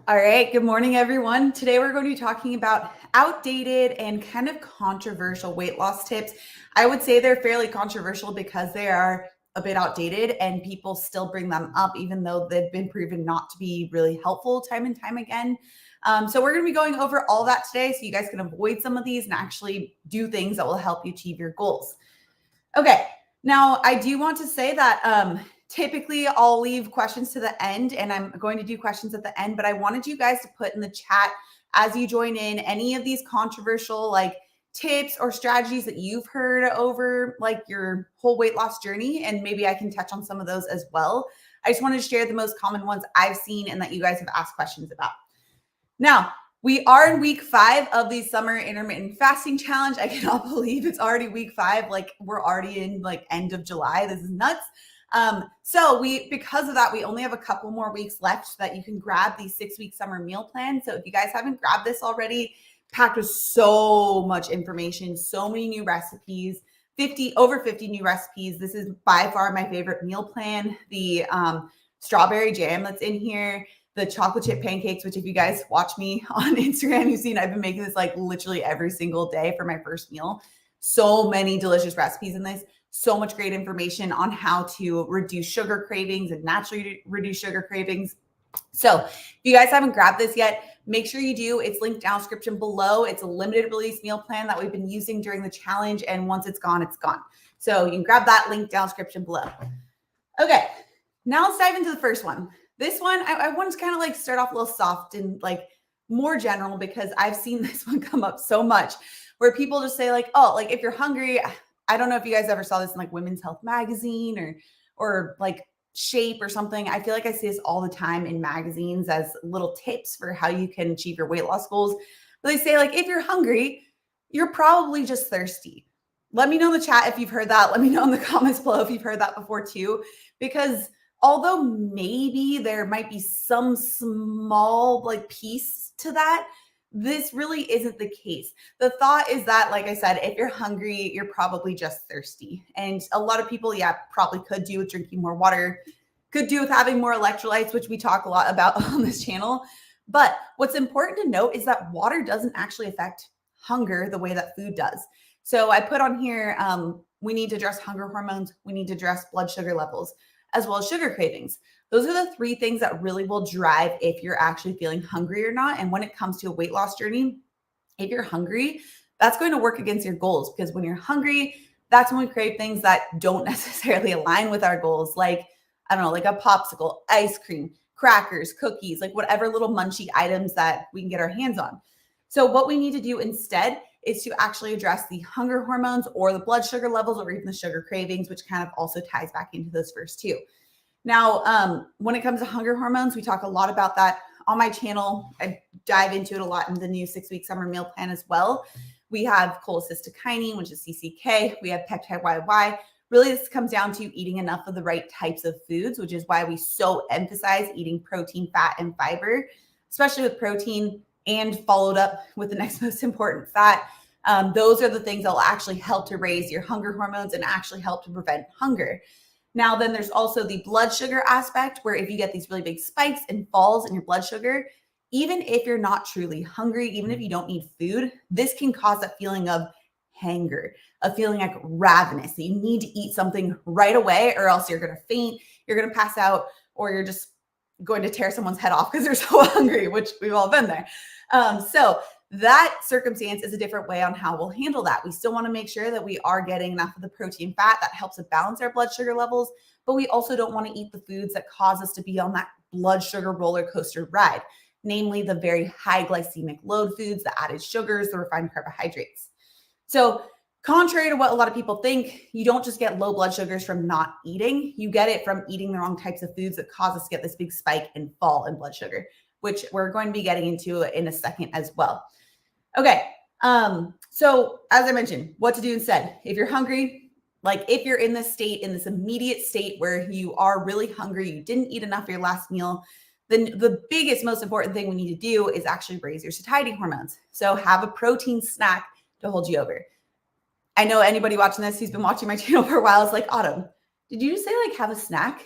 All right, good morning, everyone. Today we're going to be talking about outdated and kind of controversial weight loss tips. I would say they're fairly controversial because they are a bit outdated and people still bring them up, even though they've been proven not to be really helpful time and time again. So we're going to be going over all that today so you guys can avoid some of these and actually do things that will help you achieve your goals. Okay, now I do want to say that typically I'll leave questions to the end and I'm going to do questions at the end, but I wanted you guys to put in the chat as you join in any of these controversial like tips or strategies that you've heard over like your whole weight loss journey. And maybe I can touch on some of those as well. I just wanted to share the most common ones I've seen and that you guys have asked questions about. Now, we are in week 5 of the summer intermittent fasting challenge. I cannot believe it's already week 5. Like we're already in like end of July. This is nuts. Because of that, we only have a couple more weeks left so that you can grab the 6-week summer meal plan. So if you guys haven't grabbed this already, packed with so much information, so many new recipes, over 50 new recipes. This is by far my favorite meal plan. The strawberry jam that's in here, the chocolate chip pancakes, which if you guys watch me on Instagram, you've seen I've been making this like literally every single day for my first meal. So many delicious recipes in this. So much great information on how to reduce sugar cravings and naturally reduce sugar cravings. So if you guys haven't grabbed this yet, make sure you do. It's linked down description below. It's a limited release meal plan that we've been using during the challenge. And once it's gone, it's gone. So you can grab that link down description below. Okay, now let's dive into the first one. This one, I want to kind of like start off a little soft and like more general because I've seen this one come up so much where people just say like, oh, like if you're hungry, I don't know if you guys ever saw this in like Women's Health magazine or like Shape or something. I feel like I see this all the time in magazines as little tips for how you can achieve your weight loss goals. But they say like, if you're hungry, you're probably just thirsty. Let me know in the chat if you've heard that. Let me know in the comments below if you've heard that before too, because although maybe there might be some small like piece to that, this really isn't the case. The thought is that, like I said, if you're hungry, you're probably just thirsty. And a lot of people, probably could do with drinking more water, could do with having more electrolytes, which we talk a lot about on this channel. But what's important to note is that water doesn't actually affect hunger the way that food does. So I put on here, we need to address hunger hormones, we need to address blood sugar levels, as well as sugar cravings. Those are the 3 things that really will drive if you're actually feeling hungry or not. And when it comes to a weight loss journey, if you're hungry, that's going to work against your goals because when you're hungry, that's when we crave things that don't necessarily align with our goals. Like, I don't know, like a popsicle, ice cream, crackers, cookies, like whatever little munchy items that we can get our hands on. So what we need to do instead is to actually address the hunger hormones or the blood sugar levels or even the sugar cravings, which kind of also ties back into those first 2. Now, when it comes to hunger hormones, we talk a lot about that on my channel. I dive into it a lot in the new 6-week summer meal plan as well. We have cholecystokinin, which is CCK. We have peptide YY. Really, this comes down to eating enough of the right types of foods, which is why we so emphasize eating protein, fat, and fiber, especially with protein and followed up with the next most important fat. Those are the things that will actually help to raise your hunger hormones and actually help to prevent hunger. Now, then there's also the blood sugar aspect where if you get these really big spikes and falls in your blood sugar, even if you're not truly hungry, even if you don't need food, this can cause that feeling of hunger, a feeling like ravenous, that you need to eat something right away or else you're going to faint, you're going to pass out, or you're just going to tear someone's head off because they're so hungry, which we've all been there. So that circumstance is a different way on how we'll handle that. We still want to make sure that we are getting enough of the protein fat that helps to balance our blood sugar levels, but we also don't want to eat the foods that cause us to be on that blood sugar roller coaster ride, namely the very high glycemic load foods, the added sugars, the refined carbohydrates. So contrary to what a lot of people think, you don't just get low blood sugars from not eating. You get it from eating the wrong types of foods that cause us to get this big spike and fall in blood sugar, which we're going to be getting into in a second as well. Okay, so as I mentioned, what to do instead. If you're hungry, like if you're in this state, in this immediate state where you are really hungry, you didn't eat enough for your last meal, then the biggest, most important thing we need to do is actually raise your satiety hormones. So have a protein snack to hold you over. I know anybody watching this who's been watching my channel for a while is like, Autumn, did you just say like have a snack?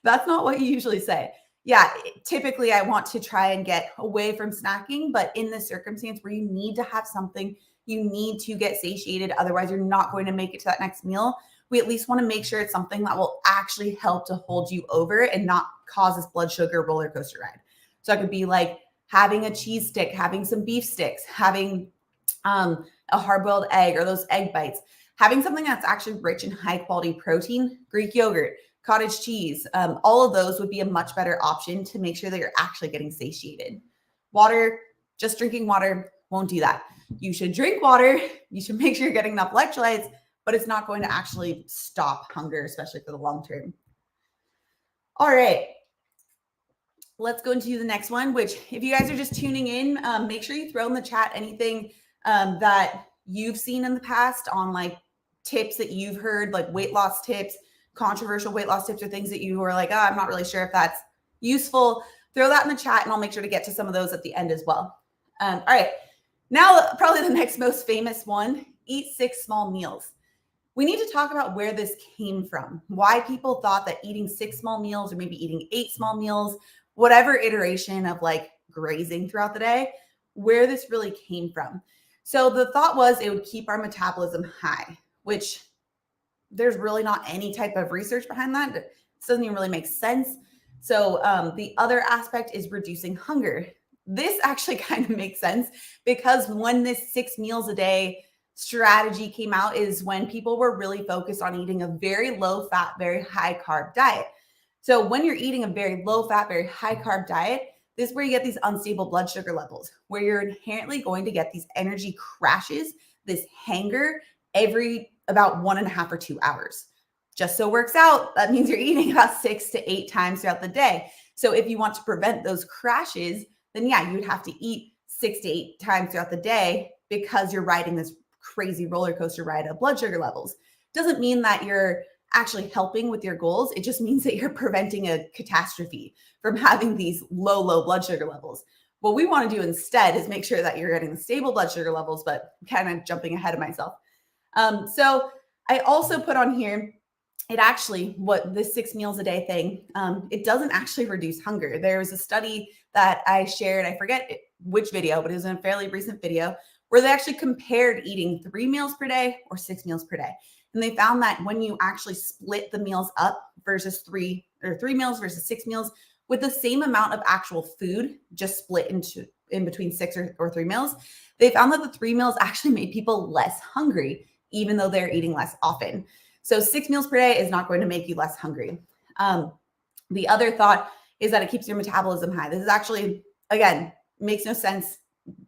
That's not what you usually say. yeah, typically I want to try and get away from snacking, but in this circumstance where you need to have something, you need to get satiated. Otherwise, you're not going to make it to that next meal. We at least want to make sure it's something that will actually help to hold you over and not cause this blood sugar roller coaster ride. So it could be like having a cheese stick, having some beef sticks, having a hard-boiled egg or those egg bites, having something that's actually rich in high-quality protein, Greek yogurt, cottage cheese, all of those would be a much better option to make sure that you're actually getting satiated. Water, just drinking water won't do that. You should drink water. You should make sure you're getting enough electrolytes, but it's not going to actually stop hunger, especially for the long term. All right. Let's go into the next one, which if you guys are just tuning in, make sure you throw in the chat anything that you've seen in the past on like tips that you've heard, like weight loss tips, controversial weight loss tips, or things that you were like, oh, I'm not really sure if that's useful. Throw that in the chat and I'll make sure to get to some of those at the end as well. All right. Now, probably the next most famous one, eat 6 small meals. We need to talk about where this came from, why people thought that eating 6 small meals or maybe eating 8 small meals, whatever iteration of like grazing throughout the day, where this really came from. So the thought was it would keep our metabolism high, which there's really not any type of research behind that. It doesn't even really make sense. So the other aspect is reducing hunger. This actually kind of makes sense because when this 6 meals a day strategy came out is when people were really focused on eating a very low fat, very high carb diet. So when you're eating a very low fat, very high carb diet, this is where you get these unstable blood sugar levels, where you're inherently going to get these energy crashes, this hanger every about 1.5 or 2 hours. Just so works out, that means you're eating about 6 to 8 times throughout the day. So if you want to prevent those crashes, then yeah, you'd have to eat 6 to 8 times throughout the day because you're riding this crazy roller coaster ride of blood sugar levels. Doesn't mean that you're actually helping with your goals. It just means that you're preventing a catastrophe from having these low blood sugar levels. What we want to do instead is make sure that you're getting the stable blood sugar levels, but kind of jumping ahead of myself. So I also put on here, it actually, what this 6 meals a day thing, it doesn't actually reduce hunger. There was a study that I shared, I forget which video, but it was in a fairly recent video, where they actually compared eating 3 meals per day or 6 meals per day. And they found that when you actually split the meals up versus 3 meals versus 6 meals with the same amount of actual food, just split into in between 6 or 3 meals, they found that the 3 meals actually made people less hungry, even though they're eating less often. So 6 meals per day is not going to make you less hungry. The other thought is that it keeps your metabolism high. This is actually, again, makes no sense.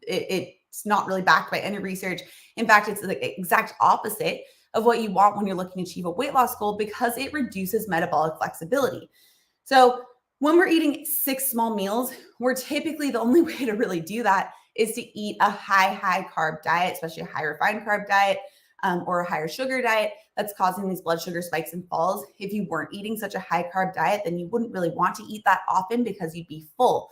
It's not really backed by any research. In fact, it's the exact opposite of what you want when you're looking to achieve a weight loss goal because it reduces metabolic flexibility. So when we're eating 6 small meals, we're typically, the only way to really do that is to eat a high carb diet, especially a high refined carb diet or a higher sugar diet that's causing these blood sugar spikes and falls. If you weren't eating such a high carb diet, then you wouldn't really want to eat that often because you'd be full.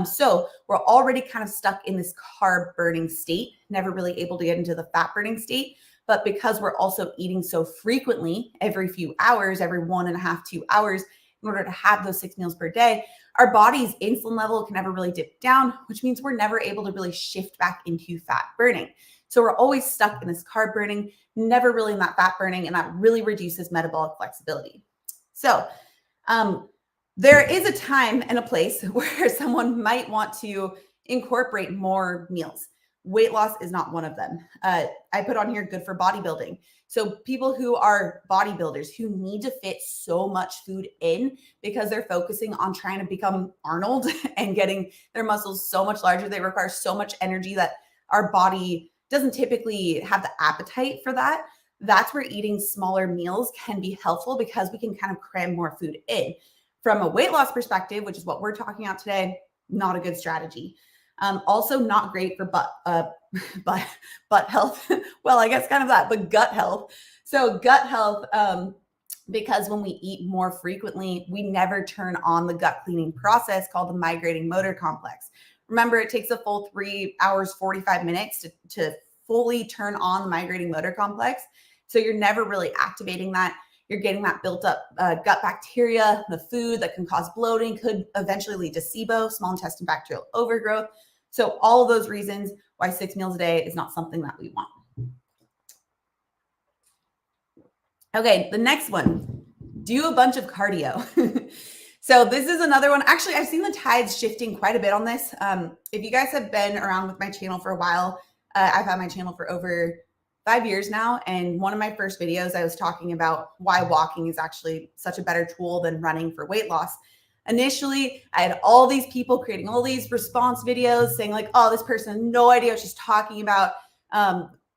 So we're already kind of stuck in this carb burning state, never really able to get into the fat burning state. But because we're also eating so frequently, every few hours, every 1.5, 2 hours, in order to have those 6 meals per day, our body's insulin level can never really dip down, which means we're never able to really shift back into fat burning. So we're always stuck in this carb burning, never really in that fat burning, and that really reduces metabolic flexibility. So there is a time and a place where someone might want to incorporate more meals. Weight loss is not one of them. I put on here good for bodybuilding. So people who are bodybuilders who need to fit so much food in because they're focusing on trying to become Arnold and getting their muscles so much larger, they require so much energy that our body doesn't typically have the appetite for that. That's where eating smaller meals can be helpful because we can kind of cram more food in. From a weight loss perspective, which is what we're talking about today, not a good strategy. Also not great for butt health. Well, I guess kind of that, but gut health. So gut health, because when we eat more frequently, we never turn on the gut cleaning process called the migrating motor complex. Remember, it takes a full 3 hours, 45 minutes to fully turn on the migrating motor complex. So you're never really activating that. You're getting that built up gut bacteria, the food that can cause bloating, could eventually lead to SIBO, small intestine bacterial overgrowth. So all of those reasons why 6 meals a day is not something that we want. Okay, the next one, do a bunch of cardio. So this is another one. Actually, I've seen the tides shifting quite a bit on this. If you guys have been around with my channel for a while, I've had my channel for over 5 years now. And one of my first videos, I was talking about why walking is actually such a better tool than running for weight loss. Initially, I had all these people creating all these response videos saying like, oh, this person has no idea what she's talking about.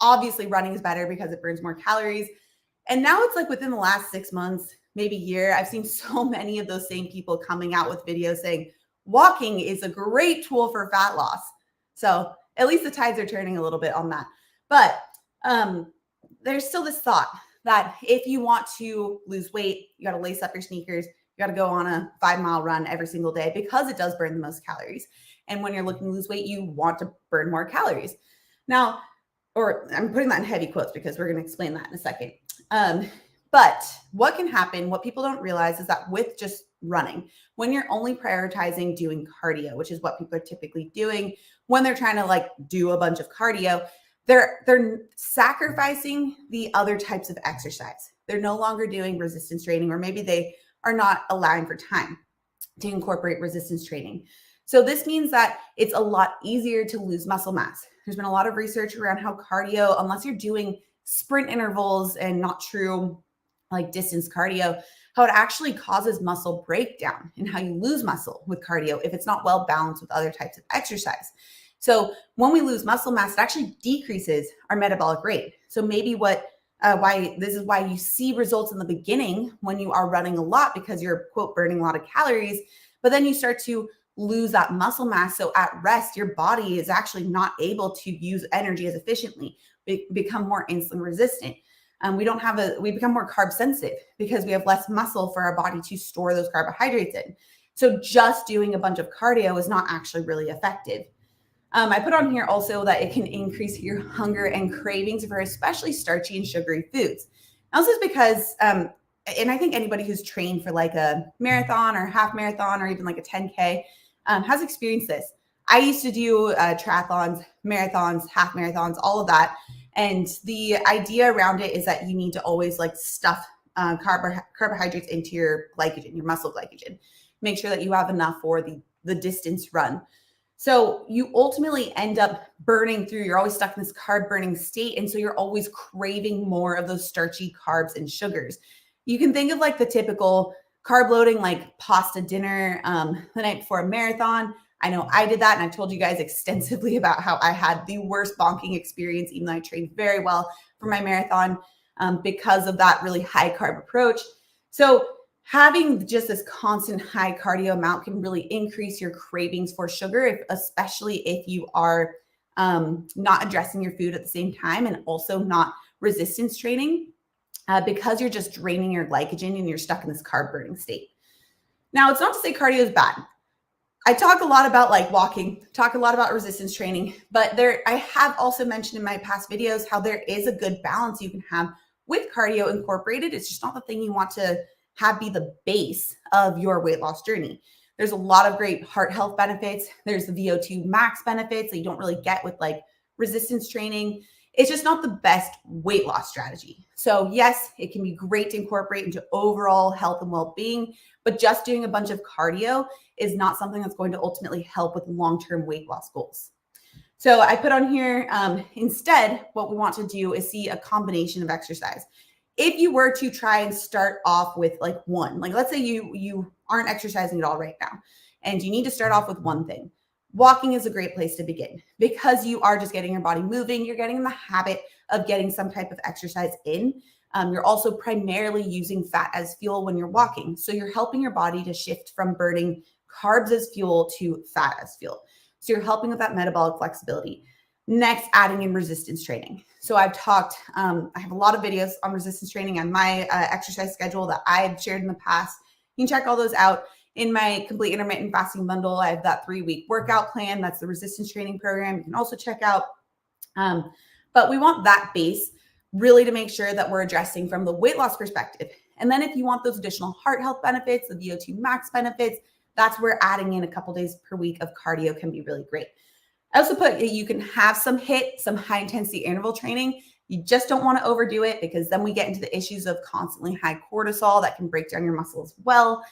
Obviously, running is better because it burns more calories. And now it's like within the last 6 months, maybe year, I've seen so many of those same people coming out with videos saying walking is a great tool for fat loss. So at least the tides are turning a little bit on that. But there's still this thought that if you want to lose weight, you got to lace up your sneakers. You got to go on a 5-mile run every single day because it does burn the most calories. And when you're looking to lose weight, you want to burn more calories. Now, or I'm putting that in heavy quotes because we're going to explain that in a second. But what can happen, what people don't realize is that with just running, when you're only prioritizing doing cardio, which is what people are typically doing when they're trying to like do a bunch of cardio, they're sacrificing the other types of exercise. They're no longer doing resistance training, or maybe they are not allowing for time to incorporate resistance training. So this means that it's a lot easier to lose muscle mass. There's been a lot of research around how cardio, unless you're doing sprint intervals and not true like distance cardio, how it actually causes muscle breakdown and how you lose muscle with cardio if it's not well balanced with other types of exercise. So when we lose muscle mass, it actually decreases our metabolic rate. So maybe why you see results in the beginning when you are running a lot because you're, quote, burning a lot of calories, but then you start to lose that muscle mass. So at rest, your body is actually not able to use energy as efficiently, become more insulin resistant. We become more carb sensitive because we have less muscle for our body to store those carbohydrates in. So just doing a bunch of cardio is not actually really effective. I put on here also that it can increase your hunger and cravings for especially starchy and sugary foods. Now, this is because, and I think anybody who's trained for like a marathon or half marathon or even like a 10K has experienced this. I used to do triathlons, marathons, half marathons, all of that. And the idea around it is that you need to always like stuff carbohydrates into your glycogen, your muscle glycogen. Make sure that you have enough for the distance run. So you ultimately end up burning through, you're always stuck in this carb burning state. And so you're always craving more of those starchy carbs and sugars. You can think of like the typical carb loading, like pasta dinner the night before a marathon. I know I did that, and I've told you guys extensively about how I had the worst bonking experience, even though I trained very well for my marathon because of that really high carb approach. So having just this constant high cardio amount can really increase your cravings for sugar, especially if you are not addressing your food at the same time and also not resistance training because you're just draining your glycogen and you're stuck in this carb burning state. Now, it's not to say cardio is bad. I talk a lot about like walking, talk a lot about resistance training, but I have also mentioned in my past videos how there is a good balance you can have with cardio incorporated. It's just not the thing you want to have be the base of your weight loss journey. There's a lot of great heart health benefits. There's the VO2 max benefits that you don't really get with like resistance training. It's just not the best weight loss strategy. So yes, it can be great to incorporate into overall health and well-being, but just doing a bunch of cardio is not something that's going to ultimately help with long-term weight loss goals. So I put on here, instead, what we want to do is see a combination of exercise. If you were to try and start off with like one, like let's say you aren't exercising at all right now, and you need to start off with one thing. Walking is a great place to begin because you are just getting your body moving. You're getting in the habit of getting some type of exercise in. You're also primarily using fat as fuel when you're walking. So you're helping your body to shift from burning carbs as fuel to fat as fuel. So you're helping with that metabolic flexibility. Next, adding in resistance training. So I've talked, I have a lot of videos on resistance training on my exercise schedule that I've shared in the past. You can check all those out. In my complete intermittent fasting bundle, I have that 3-week workout plan. That's the resistance training program. You can also check out. But we want that base really to make sure that we're addressing from the weight loss perspective. And then if you want those additional heart health benefits, the VO2 max benefits, that's where adding in a couple days per week of cardio can be really great. I also put you can have some HIIT, some high intensity interval training. You just don't want to overdo it because then we get into the issues of constantly high cortisol that can break down your muscle as well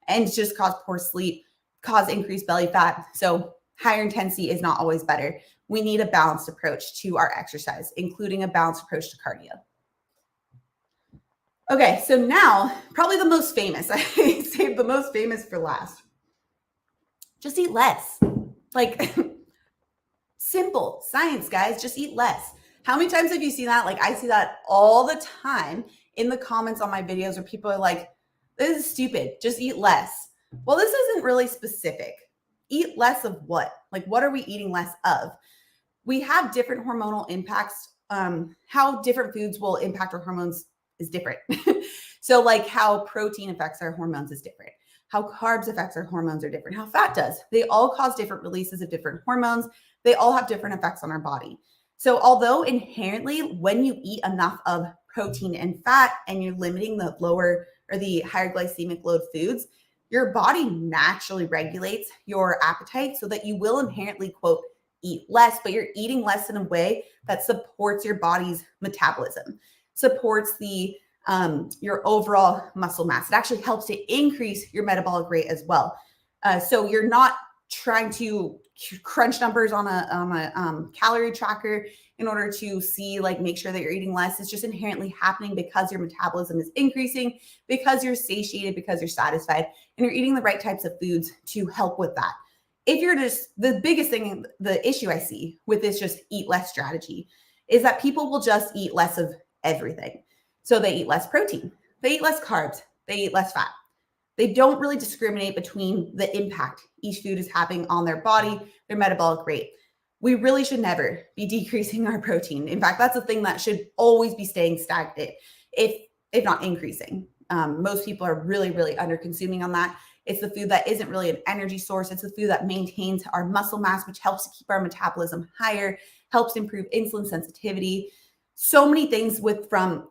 and just cause poor sleep, cause increased belly fat. So higher intensity is not always better. We need a balanced approach to our exercise, including a balanced approach to cardio. Okay, so now probably the most famous, I saved the most famous for last. Just eat less. Like simple science, guys, just eat less. How many times have you seen that? Like I see that all the time in the comments on my videos where people are like, this is stupid, just eat less. Well, this isn't really specific. Eat less of what? Like what are we eating less of? We have different hormonal impacts. How different foods will impact our hormones is different. So like how protein affects our hormones is different. How carbs affects our hormones are different. How fat does. They all cause different releases of different hormones. They all have different effects on our body. So although inherently when you eat enough of protein and fat and you're limiting the lower or the higher glycemic load foods, your body naturally regulates your appetite so that you will inherently, quote, eat less, but you're eating less in a way that supports your body's metabolism, supports the your overall muscle mass. It actually helps to increase your metabolic rate as well. So you're not trying to crunch numbers on a calorie tracker in order to see, like, make sure that you're eating less. It's just inherently happening because your metabolism is increasing, because you're satiated, because you're satisfied, and you're eating the right types of foods to help with that. If you're just, the biggest thing, the issue I see with this just eat less strategy is that people will just eat less of everything. So they eat less protein, they eat less carbs, they eat less fat. They don't really discriminate between the impact each food is having on their body, their metabolic rate. We really should never be decreasing our protein. In fact, that's a thing that should always be staying stagnant, if not increasing. Most people are really, really under consuming on that. It's the food that isn't really an energy source. It's the food that maintains our muscle mass, which helps to keep our metabolism higher, helps improve insulin sensitivity. So many things from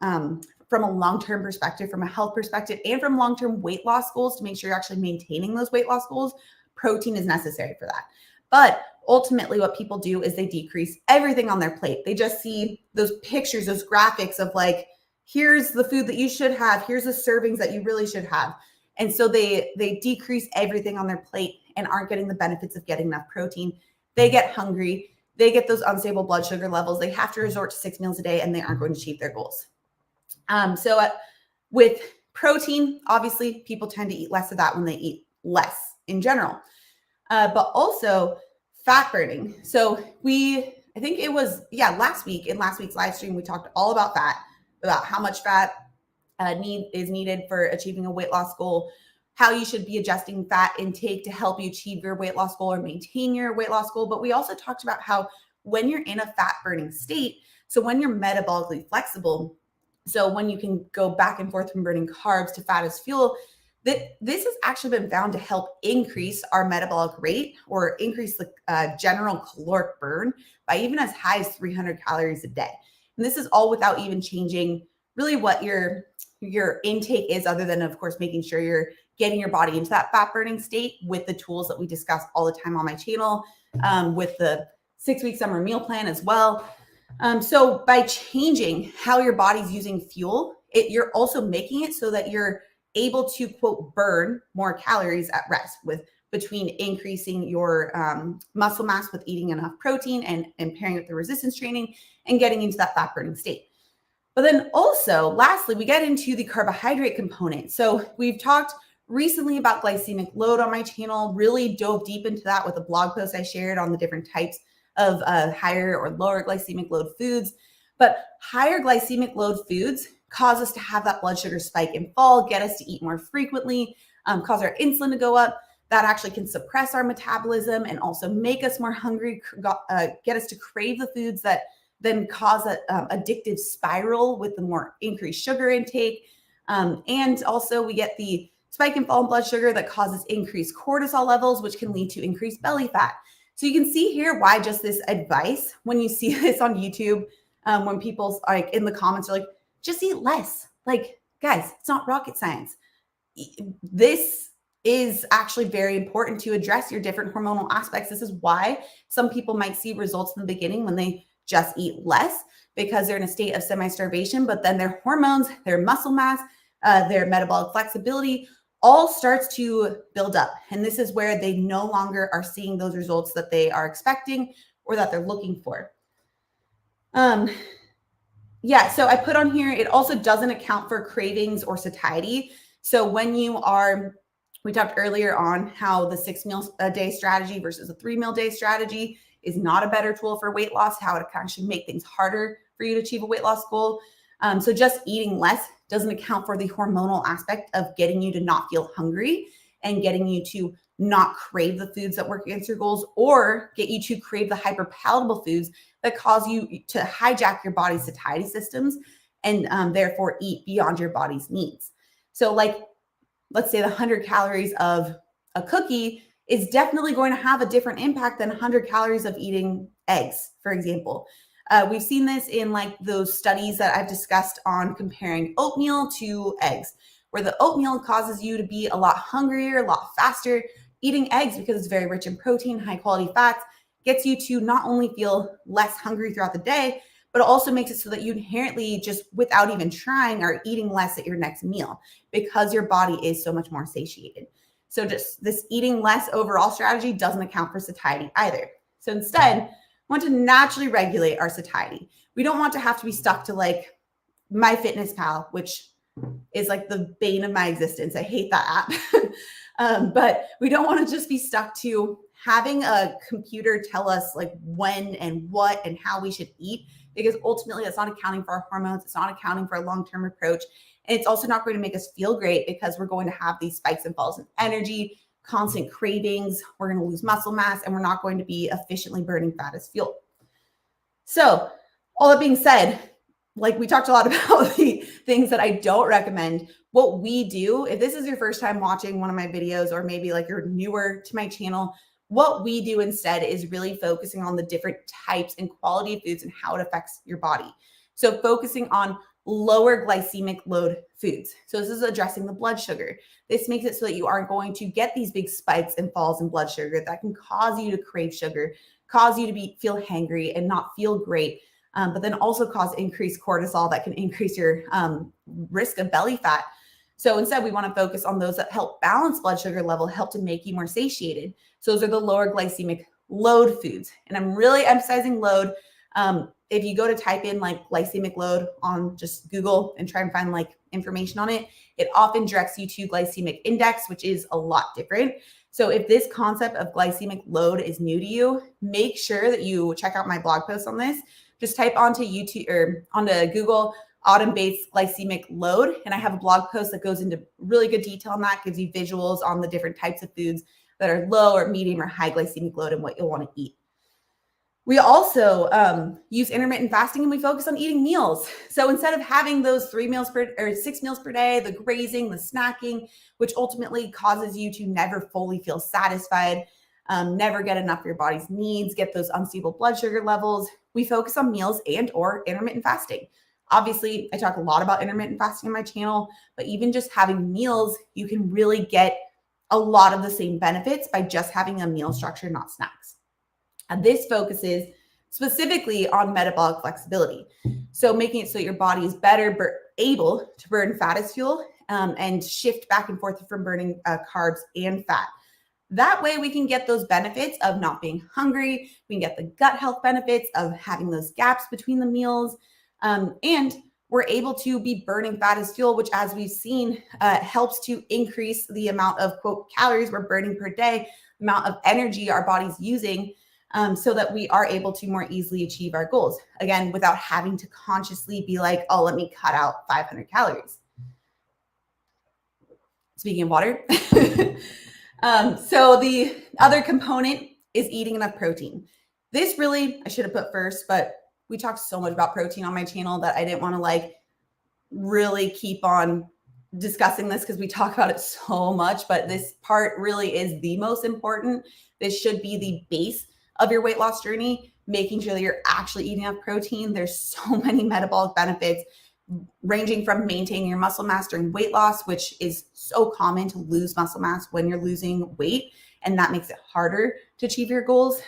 a long-term perspective, from a health perspective, and from long-term weight loss goals to make sure you're actually maintaining those weight loss goals. Protein is necessary for that. But ultimately what people do is they decrease everything on their plate. They just see those pictures, those graphics of like, here's the food that you should have, here's the servings that you really should have. And so they decrease everything on their plate and aren't getting the benefits of getting enough protein. They get hungry. They get those unstable blood sugar levels. They have to resort to 6 meals a day and they aren't going to achieve their goals. With protein, obviously people tend to eat less of that when they eat less in general, but also fat burning. So I think it was, last week, in last week's live stream, we talked all about fat, about how much fat is needed for achieving a weight loss goal, how you should be adjusting fat intake to help you achieve your weight loss goal or maintain your weight loss goal. But we also talked about how when you're in a fat burning state, so when you're metabolically flexible, so when you can go back and forth from burning carbs to fat as fuel, that this has actually been found to help increase our metabolic rate or increase the general caloric burn by even as high as 300 calories a day. And this is all without even changing really what your intake is, other than, of course, making sure you're getting your body into that fat burning state with the tools that we discuss all the time on my channel, with the 6-week summer meal plan as well. So by changing how your body's using fuel, you're also making it so that you're able to, quote, burn more calories at rest, between increasing your muscle mass with eating enough protein and pairing with the resistance training and getting into that fat burning state. But then also, lastly, we get into the carbohydrate component. So we've talked recently about glycemic load on my channel, really dove deep into that with a blog post I shared on the different types of higher or lower glycemic load foods. But higher glycemic load foods cause us to have that blood sugar spike and fall, get us to eat more frequently, cause our insulin to go up. That actually can suppress our metabolism and also make us more hungry, get us to crave the foods that then cause an addictive spiral with the more increased sugar intake. And also we get the spike and fall in blood sugar that causes increased cortisol levels, which can lead to increased belly fat. So you can see here why just this advice, when you see this on YouTube, when people's like in the comments are like, just eat less. Like, Guys, it's not rocket science. This is actually very important to address your different hormonal aspects. This is why some people might see results in the beginning when they just eat less, because they're in a state of semi-starvation, but then their hormones, their muscle mass, their metabolic flexibility all starts to build up. And this is where they no longer are seeing those results that they are expecting or that they're looking for. Yeah, so I put on here, it also doesn't account for cravings or satiety. So when you are, we talked earlier on how the 6 meals a day strategy versus a 3 meal day strategy is not a better tool for weight loss, how it can actually make things harder for you to achieve a weight loss goal. So just eating less doesn't account for the hormonal aspect of getting you to not feel hungry and getting you to not crave the foods that work against your goals, or get you to crave the hyperpalatable foods that cause you to hijack your body's satiety systems and therefore eat beyond your body's needs. So like, let's say the 100 calories of a cookie is definitely going to have a different impact than 100 calories of eating eggs, for example. We've seen this in like those studies that I've discussed on comparing oatmeal to eggs, where the oatmeal causes you to be a lot hungrier, a lot faster. Eating eggs, because it's very rich in protein, high quality fats, gets you to not only feel less hungry throughout the day, but it also makes it so that you inherently, just without even trying, are eating less at your next meal because your body is so much more satiated. So just this eating less overall strategy doesn't account for satiety either. So instead, we want to naturally regulate our satiety. We don't want to have to be stuck to like MyFitnessPal, which is like the bane of my existence. I hate that app. But we don't want to just be stuck to having a computer tell us like when and what and how we should eat, because ultimately that's not accounting for our hormones. It's not accounting for a long-term approach. And it's also not going to make us feel great, because we're going to have these spikes and falls in energy, constant cravings. We're going to lose muscle mass, and we're not going to be efficiently burning fat as fuel. So all that being said, like we talked a lot about the things that I don't recommend. What we do, if this is your first time watching one of my videos, or maybe like you're newer to my channel, what we do instead is really focusing on the different types and quality of foods and how it affects your body. So focusing on lower glycemic load foods. So this is addressing the blood sugar. This makes it so that you aren't going to get these big spikes and falls in blood sugar that can cause you to crave sugar, cause you to feel hangry and not feel great. But then also cause increased cortisol that can increase your risk of belly fat. So instead, we want to focus on those that help balance blood sugar level, help to make you more satiated. So those are the lower glycemic load foods. And I'm really emphasizing load. If you go to type in like glycemic load on just Google and try and find like information on it, it often directs you to glycemic index, which is a lot different. So if this concept of glycemic load is new to you, make sure that you check out my blog post on this. Just type onto YouTube or onto Google autumn-based glycemic load. And I have a blog post that goes into really good detail on that, gives you visuals on the different types of foods that are low or medium or high glycemic load and what you'll want to eat. We also use intermittent fasting, and we focus on eating meals. So instead of having those 6 meals per day, the grazing, the snacking, which ultimately causes you to never fully feel satisfied, never get enough of your body's needs, get those unstable blood sugar levels, we focus on meals and or intermittent fasting. Obviously, I talk a lot about intermittent fasting on my channel, but even just having meals, you can really get a lot of the same benefits by just having a meal structure, not snacks. And this focuses specifically on metabolic flexibility. So making it so your body is better able to burn fat as fuel and shift back and forth from burning carbs and fat. That way we can get those benefits of not being hungry. We can get the gut health benefits of having those gaps between the meals. And we're able to be burning fat as fuel, which, as we've seen, helps to increase the amount of, quote, calories we're burning per day, amount of energy our body's using, so that we are able to more easily achieve our goals. Again, without having to consciously be like, oh, let me cut out 500 calories. Speaking of water. So the other component is eating enough protein. This really, I should have put first, but we talked so much about protein on my channel that I didn't want to like really keep on discussing this because we talk about it so much, but this part really is the most important. This should be the base of your weight loss journey, making sure that you're actually eating enough protein. There's so many metabolic benefits, ranging from maintaining your muscle mass during weight loss, which is so common to lose muscle mass when you're losing weight, and that makes it harder to achieve your goals.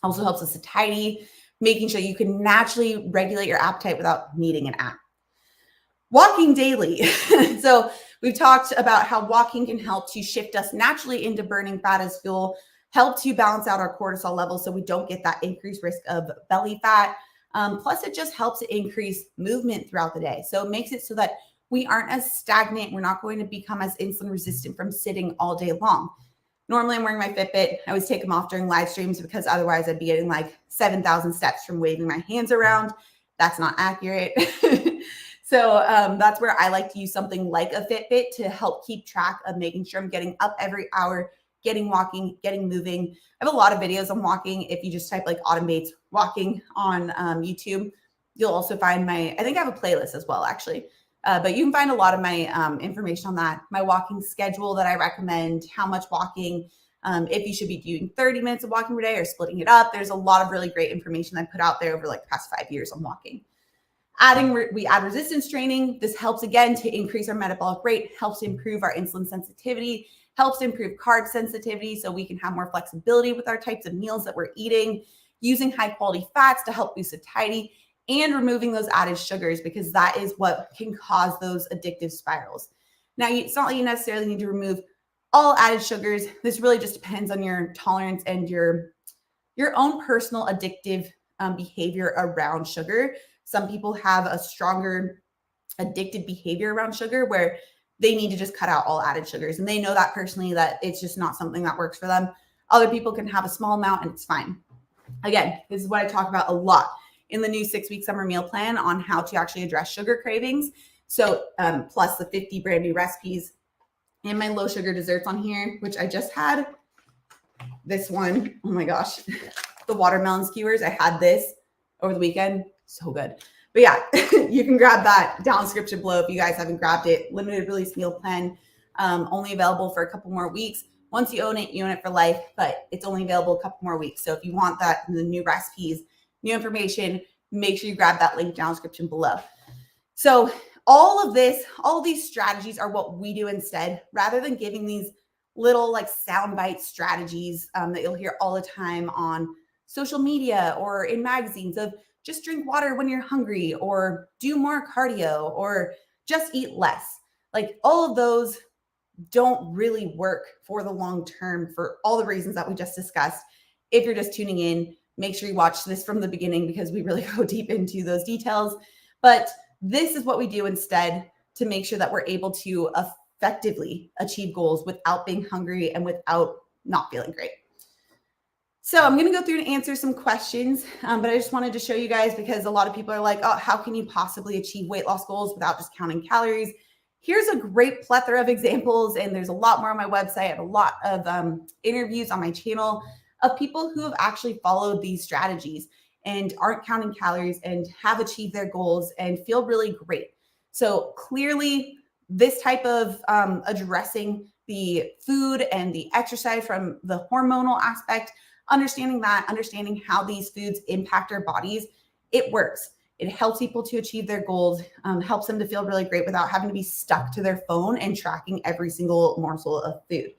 Also helps with satiety, making sure you can naturally regulate your appetite without needing an app. Walking daily. So we've talked about how walking can help to shift us naturally into burning fat as fuel, help to balance out our cortisol levels so we don't get that increased risk of belly fat. Plus, it just helps to increase movement throughout the day. So it makes it so that we aren't as stagnant. We're not going to become as insulin resistant from sitting all day long. Normally, I'm wearing my Fitbit. I always take them off during live streams because otherwise I'd be getting like 7,000 steps from waving my hands around. That's not accurate. So that's where I like to use something like a Fitbit to help keep track of making sure I'm getting up every hour, getting walking, getting moving. I have a lot of videos on walking. If you just type like Autumn Bates walking on YouTube, you'll also find I think I have a playlist as well, actually. But you can find a lot of my information on that, my walking schedule that I recommend, how much walking, if you should be doing 30 minutes of walking per day or splitting it up. There's a lot of really great information I put out there over like the past 5 years on walking. We add resistance training. This helps again to increase our metabolic rate, helps improve our insulin sensitivity, helps improve carb sensitivity so we can have more flexibility with our types of meals that we're eating, using high quality fats to help boost satiety, and removing those added sugars because that is what can cause those addictive spirals. Now, it's not like you necessarily need to remove all added sugars. This really just depends on your tolerance and your own personal addictive behavior around sugar. Some people have a stronger addicted behavior around sugar where they need to just cut out all added sugars. And they know that personally that it's just not something that works for them. Other people can have a small amount and it's fine. Again, this is what I talk about a lot in the new 6-week summer meal plan on how to actually address sugar cravings. So plus the 50 brand new recipes and my low sugar desserts on here, which I just had. This one, oh my gosh, the watermelon skewers. I had this over the weekend. So good. But yeah, you can grab that down in the description below if you guys haven't grabbed it. Limited release meal plan, only available for a couple more weeks. Once you own it for life, but it's only available a couple more weeks. So if you want that, the new recipes, new information, make sure you grab that link down in the description below. So all of these strategies are what we do instead, rather than giving these little like soundbite strategies that you'll hear all the time on social media or in magazines of just drink water when you're hungry or do more cardio or just eat less. Like all of those don't really work for the long term for all the reasons that we just discussed. If you're just tuning in, make sure you watch this from the beginning because we really go deep into those details. But this is what we do instead to make sure that we're able to effectively achieve goals without being hungry and without not feeling great. So I'm going to go through and answer some questions, but I just wanted to show you guys because a lot of people are like, oh, how can you possibly achieve weight loss goals without just counting calories? Here's a great plethora of examples, and there's a lot more on my website. I have a lot of interviews on my channel of people who have actually followed these strategies and aren't counting calories and have achieved their goals and feel really great. So clearly, this type of addressing the food and the exercise from the hormonal aspect, understanding how these foods impact our bodies, it works. It helps people to achieve their goals, helps them to feel really great without having to be stuck to their phone and tracking every single morsel of food.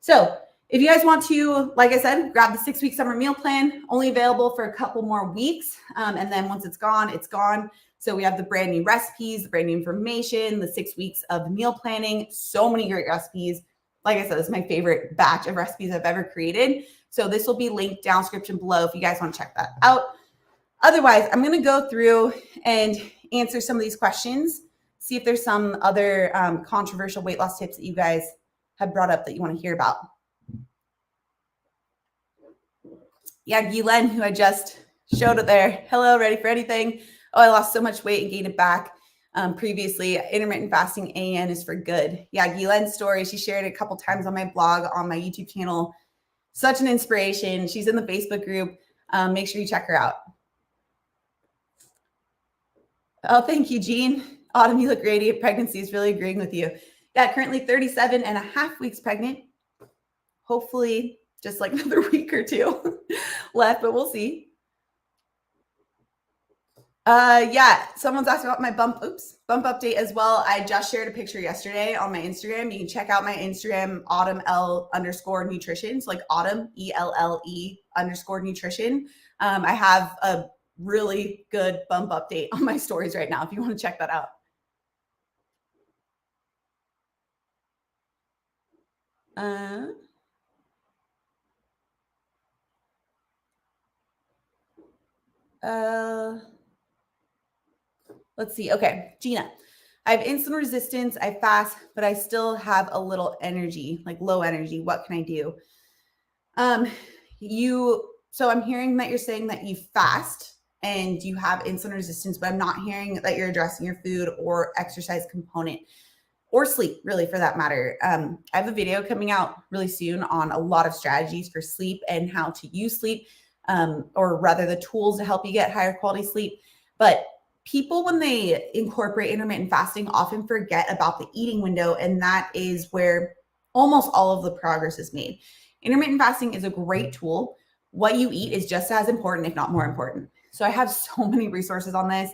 So if you guys want to, like I said, grab the 6-week summer meal plan, only available for a couple more weeks. And then once it's gone, it's gone. So we have the brand new recipes, the brand new information, the 6 weeks of meal planning, so many great recipes. Like I said, this is my favorite batch of recipes I've ever created. So this will be linked down in the description below if you guys want to check that out. Otherwise, I'm going to go through and answer some of these questions, see if there's some other controversial weight loss tips that you guys have brought up that you want to hear about. Yeah, Guylaine, who I just showed it there. Hello, ready for anything? Oh, I lost so much weight and gained it back. Previously, intermittent fasting AN is for good. Yeah, Guylaine's story, she shared it a couple times on my blog, on my YouTube channel. Such an inspiration. She's in the Facebook group. Make sure you check her out. Oh, thank you, Jean. Autumn, you look radiant. Pregnancy is really agreeing with you. Yeah, currently 37 and a half weeks pregnant. Hopefully just like another week or two left, but we'll see. Yeah, someone's asking about my bump update as well. I just shared a picture yesterday on my Instagram. You can check out my Instagram, autumn L underscore nutrition. So like autumn, ELLE underscore nutrition. I have a really good bump update on my stories right now if you want to check that out. Let's see. Okay, Gina. I have insulin resistance. I fast, but I still have a little energy, like low energy. What can I do? So I'm hearing that you're saying that you fast and you have insulin resistance, but I'm not hearing that you're addressing your food or exercise component or sleep, really, for that matter. I have a video coming out really soon on a lot of strategies for sleep and how to use sleep, or rather the tools to help you get higher quality sleep. But people, when they incorporate intermittent fasting, often forget about the eating window, and that is where almost all of the progress is made. Intermittent fasting is a great tool. What you eat is just as important, if not more important. So I have so many resources on this.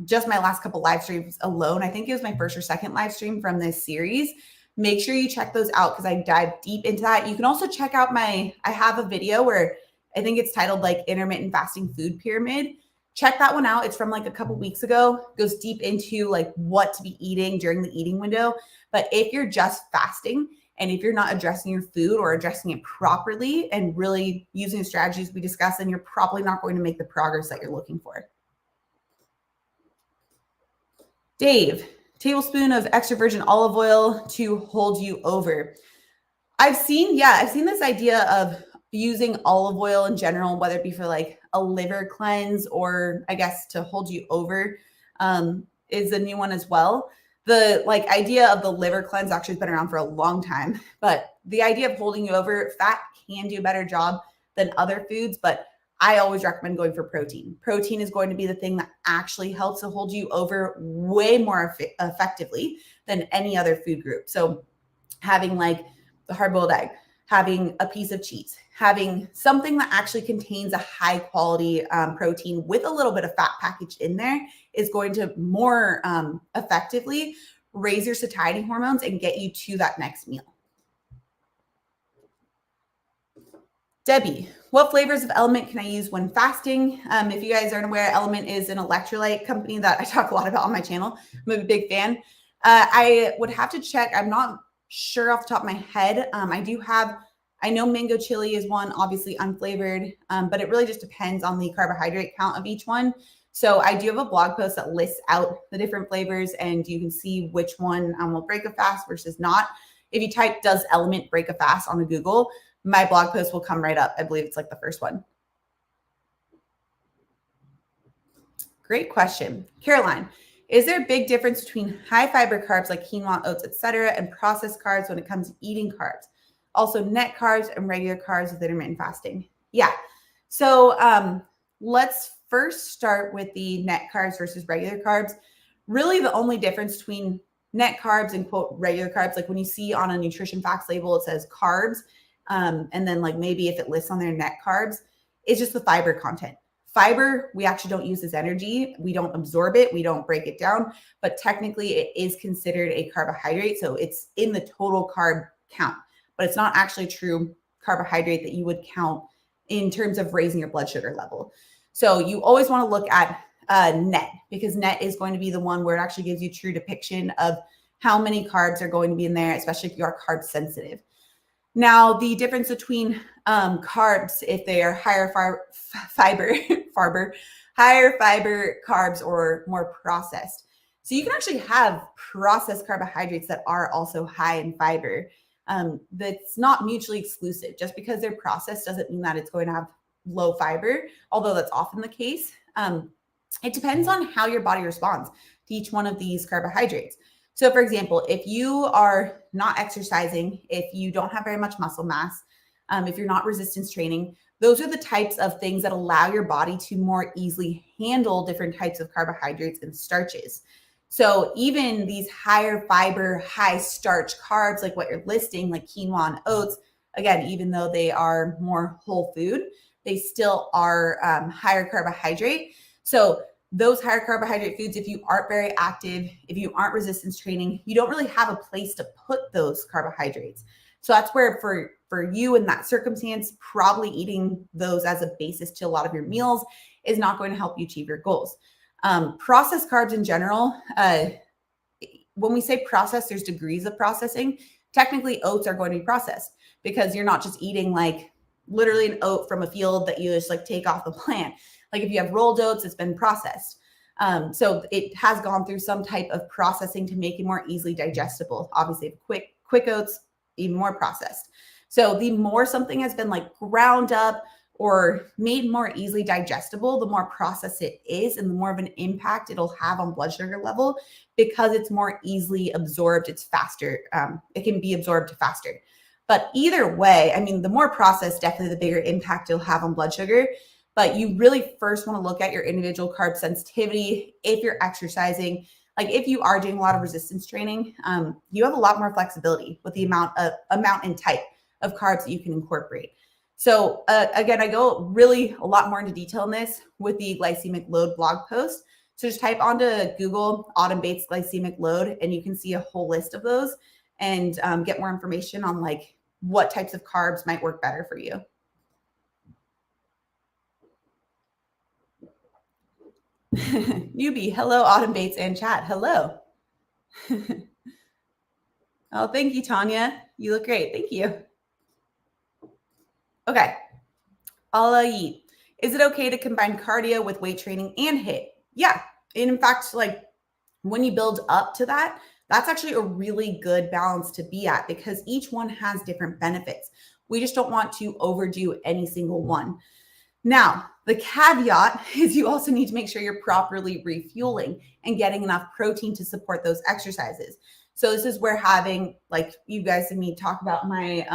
Just my last couple live streams alone, I think it was my first or second live stream from this series. Make sure you check those out because I dive deep into that. You can also check out I have a video where I think it's titled like intermittent fasting food pyramid. Check that one out. It's from like a couple weeks ago. It goes deep into like what to be eating during the eating window. But if you're just fasting and if you're not addressing your food or addressing it properly and really using the strategies we discussed, then you're probably not going to make the progress that you're looking for. Dave, tablespoon of extra virgin olive oil to hold you over. I've seen this idea of using olive oil in general, whether it be for like a liver cleanse or I guess to hold you over, is a new one as well. The like idea of the liver cleanse actually has been around for a long time, but the idea of holding you over, fat can do a better job than other foods, but I always recommend going for protein. Protein is going to be the thing that actually helps to hold you over way more effectively than any other food group. So having like the hard-boiled egg, having a piece of cheese, having something that actually contains a high quality protein with a little bit of fat packaged in there is going to more effectively raise your satiety hormones and get you to that next meal. Debbie, what flavors of Element can I use when fasting? If you guys aren't aware, Element is an electrolyte company that I talk a lot about on my channel. I'm a big fan. I would have to check. I'm not sure off the top of my head. I know mango chili is one, obviously unflavored, but it really just depends on the carbohydrate count of each one. So I do have a blog post that lists out the different flavors and you can see which one will break a fast versus not. If you type "does Element break a fast" on Google, my blog post will come right up. I believe it's like the first one. Great question. Caroline, is there a big difference between high fiber carbs like quinoa, oats, etc., and processed carbs when it comes to eating carbs? Also net carbs and regular carbs with intermittent fasting. Yeah. So let's first start with the net carbs versus regular carbs. Really the only difference between net carbs and quote regular carbs, like when you see on a nutrition facts label, it says carbs. And then like maybe if it lists on their net carbs, it's just the fiber content. Fiber, we actually don't use as energy. We don't absorb it. We don't break it down, but technically it is considered a carbohydrate. So it's in the total carb count, but it's not actually true carbohydrate that you would count in terms of raising your blood sugar level. So you always want to look at net because net is going to be the one where it actually gives you true depiction of how many carbs are going to be in there, especially if you are carb sensitive. Now, the difference between carbs, if they are higher higher fiber carbs or more processed. So you can actually have processed carbohydrates that are also high in fiber. That's not mutually exclusive. Just because they're processed doesn't mean that it's going to have low fiber, although that's often the case. It depends on how your body responds to each one of these carbohydrates. So for example, if you are not exercising, if you don't have very much muscle mass, if you're not resistance training, those are the types of things that allow your body to more easily handle different types of carbohydrates and starches. So even these higher fiber, high starch carbs, like what you're listing, like quinoa and oats, again, even though they are more whole food, they still are higher carbohydrate. So those higher carbohydrate foods, if you aren't very active, if you aren't resistance training, you don't really have a place to put those carbohydrates. So that's where for you in that circumstance, probably eating those as a basis to a lot of your meals is not going to help you achieve your goals. Processed carbs in general, when we say processed, there's degrees of processing. Technically, oats are going to be processed because you're not just eating like literally an oat from a field that you just like take off the plant. Like if you have rolled oats, it's been processed. So it has gone through some type of processing to make it more easily digestible. Obviously, quick oats, even more processed. So the more something has been like ground up or made more easily digestible, the more processed it is and the more of an impact it'll have on blood sugar level because it's more easily absorbed. It's faster. It can be absorbed faster. But either way, I mean, the more processed, definitely the bigger impact it'll have on blood sugar. But you really first want to look at your individual carb sensitivity. If you're exercising, like if you are doing a lot of resistance training, you have a lot more flexibility with the amount and type of carbs that you can incorporate. So again, I go really a lot more into detail in this with the glycemic load blog post. So just type onto Google Autumn Bates glycemic load, and you can see a whole list of those and get more information on like what types of carbs might work better for you. Newbie, hello, Autumn Bates and chat. Hello. Oh, thank you, Tanya. You look great. Thank you. Okay. Ala Yeet. Is it okay to combine cardio with weight training and HIIT? Yeah. And in fact, like when you build up to that, that's actually a really good balance to be at because each one has different benefits. We just don't want to overdo any single one. Now, the caveat is you also need to make sure you're properly refueling and getting enough protein to support those exercises. So this is where having, like you guys and me talk about my,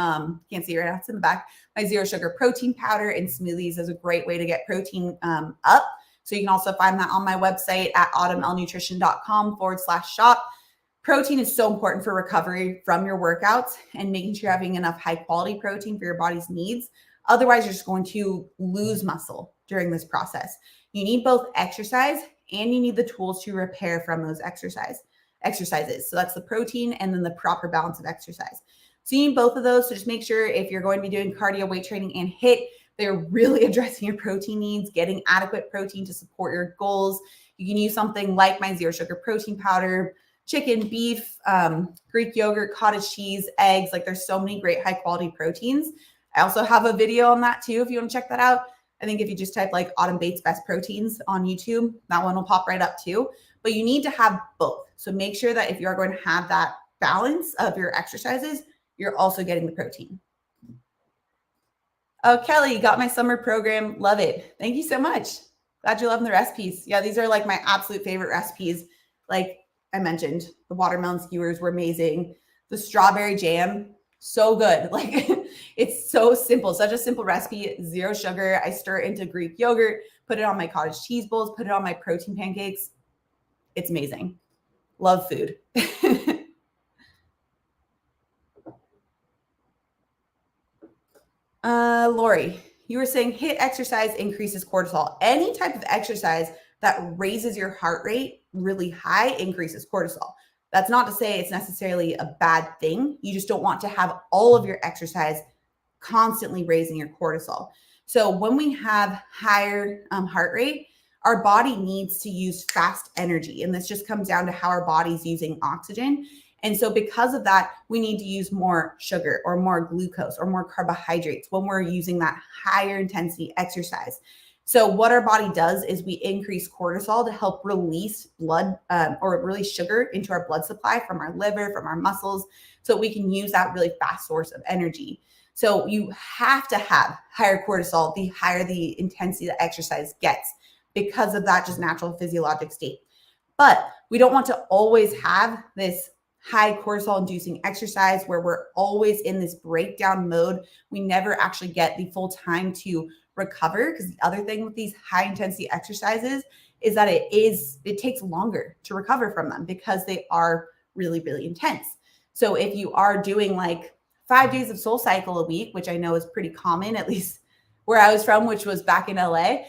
can't see right now, it's in the back, my zero sugar protein powder and smoothies is a great way to get protein up. So you can also find that on my website at autumnlnutrition.com/shop. Protein is so important for recovery from your workouts and making sure you're having enough high quality protein for your body's needs. Otherwise, you're just going to lose muscle during this process. You need both exercise and you need the tools to repair from those exercises. So that's the protein and then the proper balance of exercise. So you need both of those. So just make sure if you're going to be doing cardio, weight training, and HIIT, they're really addressing your protein needs, getting adequate protein to support your goals. You can use something like my zero sugar protein powder, chicken, beef, Greek yogurt, cottage cheese, eggs. Like there's so many great high quality proteins. I also have a video on that too if you want to check that out. I think if you just type like Autumn Bates best proteins on YouTube, that one will pop right up too. But you need to have both. So make sure that if you are going to have that balance of your exercises, you're also getting the protein. Oh, Kelly, got my summer program. Love it. Thank you so much. Glad you're loving the recipes. Yeah, these are like my absolute favorite recipes. Like I mentioned, the watermelon skewers were amazing. The strawberry jam, so good. Like it's so simple, such a simple recipe, zero sugar. I stir it into Greek yogurt, put it on my cottage cheese bowls, put it on my protein pancakes. It's amazing. Love food. Lori, you were saying HIIT exercise increases cortisol. Any type of exercise that raises your heart rate really high increases cortisol. That's not to say it's necessarily a bad thing. You just don't want to have all of your exercise constantly raising your cortisol. So when we have higher heart rate, our body needs to use fast energy. And this just comes down to how our body's using oxygen. And so because of that, we need to use more sugar or more glucose or more carbohydrates when we're using that higher intensity exercise. So what our body does is we increase cortisol to help release blood or release sugar into our blood supply from our liver, from our muscles, so we can use that really fast source of energy. So you have to have higher cortisol the higher the intensity the exercise gets because of that just natural physiologic state. But we don't want to always have this high cortisol inducing exercise where we're always in this breakdown mode. We never actually get the full time to recover, because the other thing with these high intensity exercises is that it takes longer to recover from them because they are really, really intense. So if you are doing like 5 days of Soul Cycle a week, which I know is pretty common, at least where I was from, which was back in LA,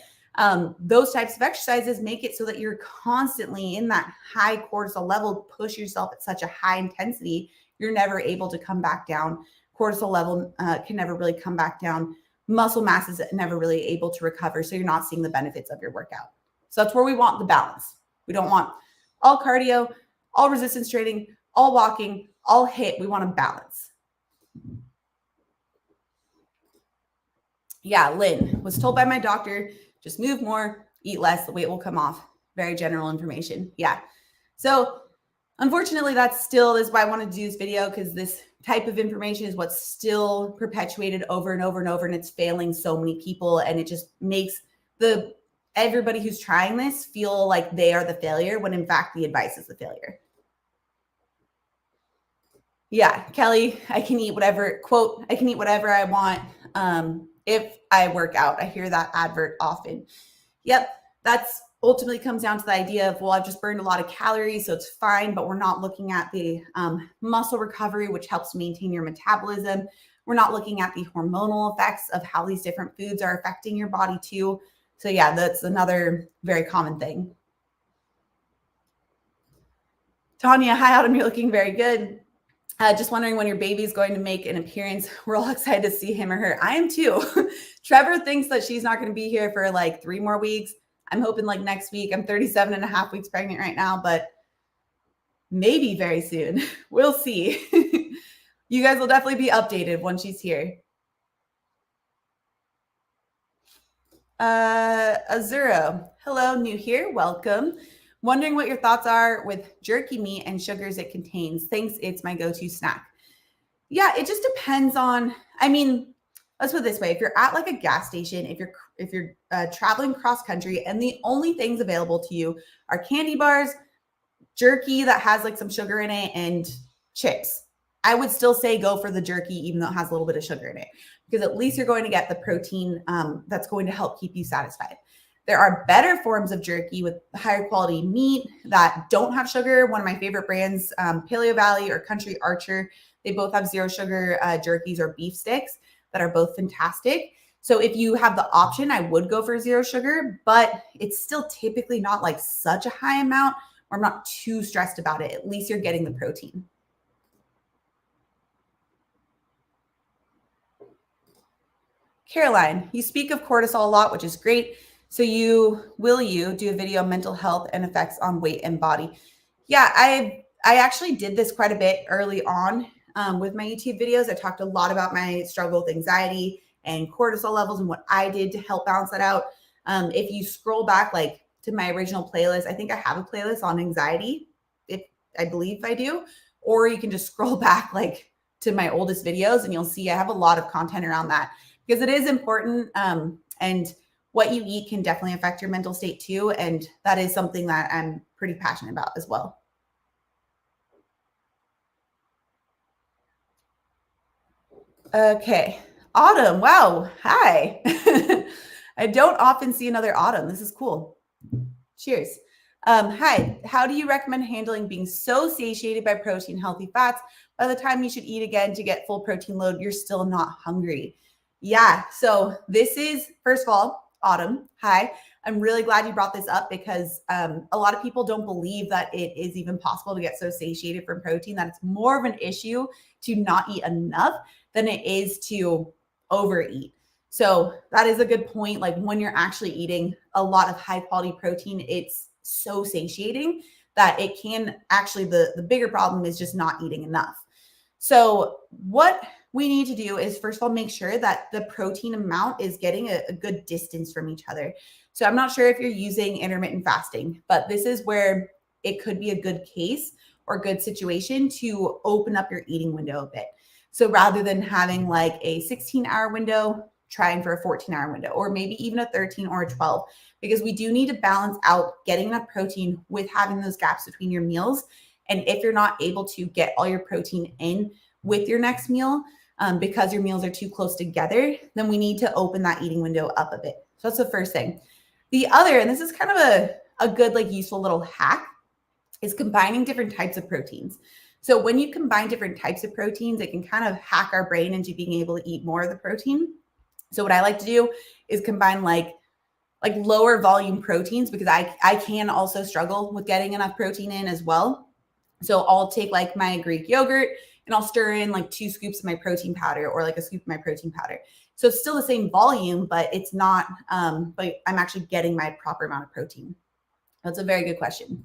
Those types of exercises make it so that you're constantly in that high cortisol level, push yourself at such a high intensity, you're never able to come back down. Cortisol level can never really come back down. Muscle mass is never really able to recover. So you're not seeing the benefits of your workout. So that's where we want the balance. We don't want all cardio, all resistance training, all walking, all HIIT. We want a balance. Yeah, Lynn was told by my doctor, just move more, eat less, the weight will come off. Very general information. Yeah. So unfortunately, this is why I wanted to do this video, because this type of information is what's still perpetuated over and over and over, and it's failing so many people. And it just makes everybody who's trying this feel like they are the failure, when in fact the advice is the failure. Yeah, Kelly, I can eat whatever, quote, I can eat whatever I want if I work out. I hear that advert often. Yep, that's ultimately comes down to the idea of, well, I've just burned a lot of calories, so it's fine, but we're not looking at the muscle recovery, which helps maintain your metabolism. We're not looking at the hormonal effects of how these different foods are affecting your body too. So yeah, that's another very common thing. Tanya, hi, Autumn, you're looking very good. Just wondering when your baby's going to make an appearance. We're all excited to see him or her. I am too. Trevor thinks that she's not going to be here for like 3 more weeks. I'm hoping like next week. I'm 37 and a half weeks pregnant right now, but maybe very soon. We'll see. You guys will definitely be updated when she's here. Azuro, hello, new here. Welcome. Wondering what your thoughts are with jerky meat and sugars it contains. Thanks, it's my go-to snack. Yeah, it just depends on, I mean, let's put it this way. If you're at like a gas station, if you're traveling cross country and the only things available to you are candy bars, jerky that has like some sugar in it, and chips, I would still say go for the jerky, even though it has a little bit of sugar in it, because at least you're going to get the protein that's going to help keep you satisfied. There are better forms of jerky with higher quality meat that don't have sugar. One of my favorite brands, Paleo Valley or Country Archer, they both have 0 sugar jerkies or beef sticks that are both fantastic. So if you have the option, I would go for 0 sugar, but it's still typically not like such a high amount, or I'm not too stressed about it. At least you're getting the protein. Caroline, you speak of cortisol a lot, which is great. So will you do a video on mental health and effects on weight and body? Yeah, I actually did this quite a bit early on with my YouTube videos. I talked a lot about my struggle with anxiety and cortisol levels and what I did to help balance that out. If you scroll back like to my original playlist, I think I have a playlist on anxiety, I believe I do, or you can just scroll back like to my oldest videos and you'll see I have a lot of content around that, because it is important. And what you eat can definitely affect your mental state too. And that is something that I'm pretty passionate about as well. Okay. Autumn. Wow. Hi. I don't often see another Autumn. This is cool. Cheers. Hi. How do you recommend handling being so satiated by protein, healthy fats? By the time you should eat again to get full protein load, you're still not hungry. Yeah. So this is, first of all, Autumn, hi. I'm really glad you brought this up, because a lot of people don't believe that it is even possible to get so satiated from protein, that it's more of an issue to not eat enough than it is to overeat. So that is a good point. Like when you're actually eating a lot of high quality protein, it's so satiating that it can actually, the bigger problem is just not eating enough. So what we need to do is, first of all, make sure that the protein amount is getting a good distance from each other. So I'm not sure if you're using intermittent fasting, but this is where it could be a good case or good situation to open up your eating window a bit. So rather than having like a 16-hour window, trying for a 14-hour window, or maybe even a 13 or a 12, because we do need to balance out getting enough protein with having those gaps between your meals. And if you're not able to get all your protein in with your next meal, because your meals are too close together, then we need to open that eating window up a bit. So that's the first thing. The other, and this is kind of a good, like useful little hack, is combining different types of proteins. So when you combine different types of proteins, it can kind of hack our brain into being able to eat more of the protein. So what I like to do is combine like like lower volume proteins, because I can also struggle with getting enough protein in as well. So I'll take like my Greek yogurt and I'll stir in like 2 scoops of my protein powder, or like a scoop of my protein powder. So it's still the same volume, but it's not, but I'm actually getting my proper amount of protein. That's a very good question.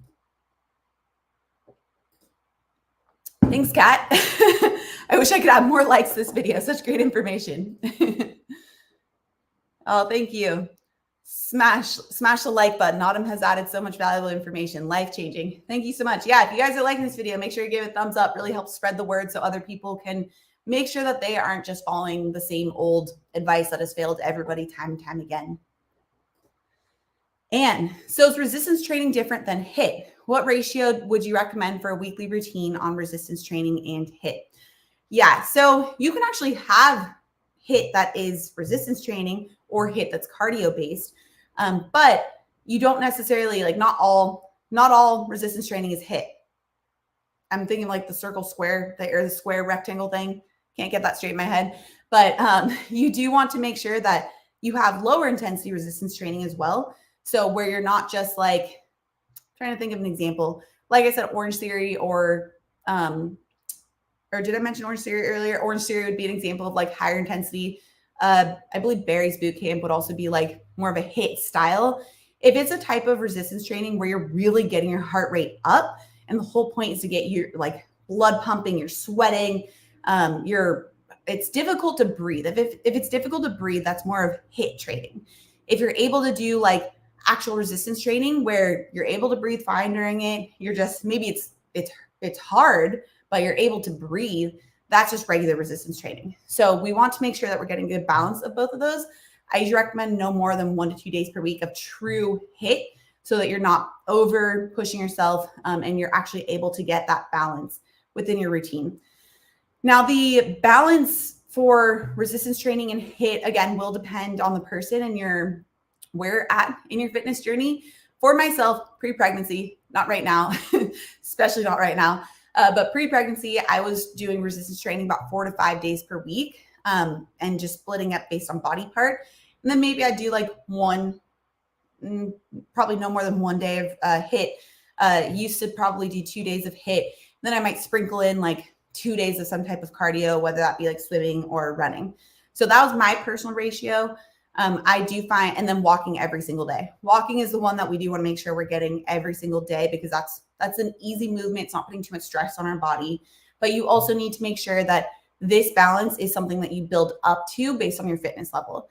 Thanks, Kat. I wish I could have more likes to this video. Such great information. Oh, thank you. Smash the like button. Autumn has added so much valuable information. Life-changing. Thank you so much. Yeah, if you guys are liking this video, make sure you give it a thumbs up. Really helps spread the word so other people can make sure that they aren't just following the same old advice that has failed everybody time and time again. And so is resistance training different than HIIT? What ratio would you recommend for a weekly routine on resistance training and HIIT? Yeah, so you can actually have HIIT that is resistance training or HIIT that's cardio based, but you don't necessarily, like, not all resistance training is HIIT. I'm thinking like the circle square, or the square rectangle thing. Can't get that straight in my head, but you do want to make sure that you have lower intensity resistance training as well. So where you're not just like, trying to think of an example, like I said, Orange Theory, or did I mention Orange Theory earlier? Orange Theory would be an example of like higher intensity. I believe Barry's boot camp would also be like more of a HIIT style. If it's a type of resistance training where you're really getting your heart rate up, and the whole point is to get your like blood pumping, you're sweating, it's difficult to breathe. If it's difficult to breathe, that's more of HIIT training. If you're able to do like actual resistance training where you're able to breathe fine during it, you're just, maybe it's hard, but you're able to breathe, that's just regular resistance training. So we want to make sure that we're getting a good balance of both of those. I usually recommend no more than 1 to 2 days per week of true HIIT, so that you're not over pushing yourself, and you're actually able to get that balance within your routine. Now, the balance for resistance training and HIIT, again, will depend on the person and where you're at in your fitness journey. For myself, pre-pregnancy, not right now, especially not right now, but pre-pregnancy, I was doing resistance training about 4 to 5 days per week, and just splitting up based on body part. And then maybe I do like probably no more than 1 day of HIIT. Used to probably do 2 days of HIIT. Then I might sprinkle in like 2 days of some type of cardio, whether that be like swimming or running. So that was my personal ratio. I do find, and then walking every single day. Walking is the one that we do want to make sure we're getting every single day, because that's an easy movement. It's not putting too much stress on our body. But you also need to make sure that this balance is something that you build up to based on your fitness level.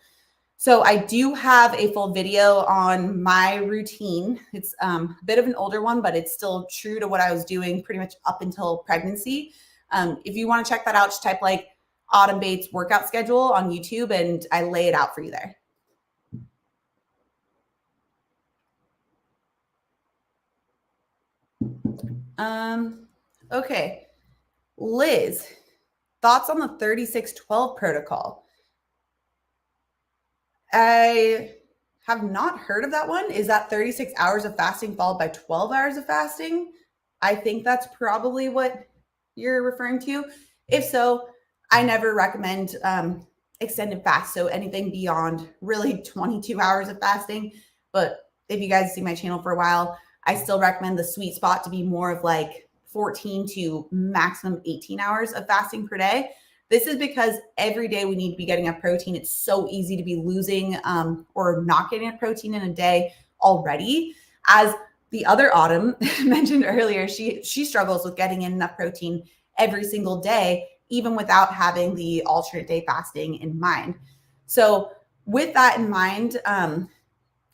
So I do have a full video on my routine. It's a bit of an older one, but it's still true to what I was doing pretty much up until pregnancy. If you want to check that out, just type like Autumn Bates workout schedule on YouTube, and I lay it out for you there. Okay. Liz, thoughts on the 36-12 protocol? I have not heard of that one. Is that 36 hours of fasting followed by 12 hours of fasting? I think that's probably what you're referring to. If so, I never recommend extended fast. So anything beyond really 22 hours of fasting. But if you guys see my channel for a while, I still recommend the sweet spot to be more of like 14 to maximum 18 hours of fasting per day. This is because every day we need to be getting enough protein. It's so easy to be losing or not getting enough protein in a day already. As the other Autumn mentioned earlier, she struggles with getting in enough protein every single day, even without having the alternate day fasting in mind. So with that in mind,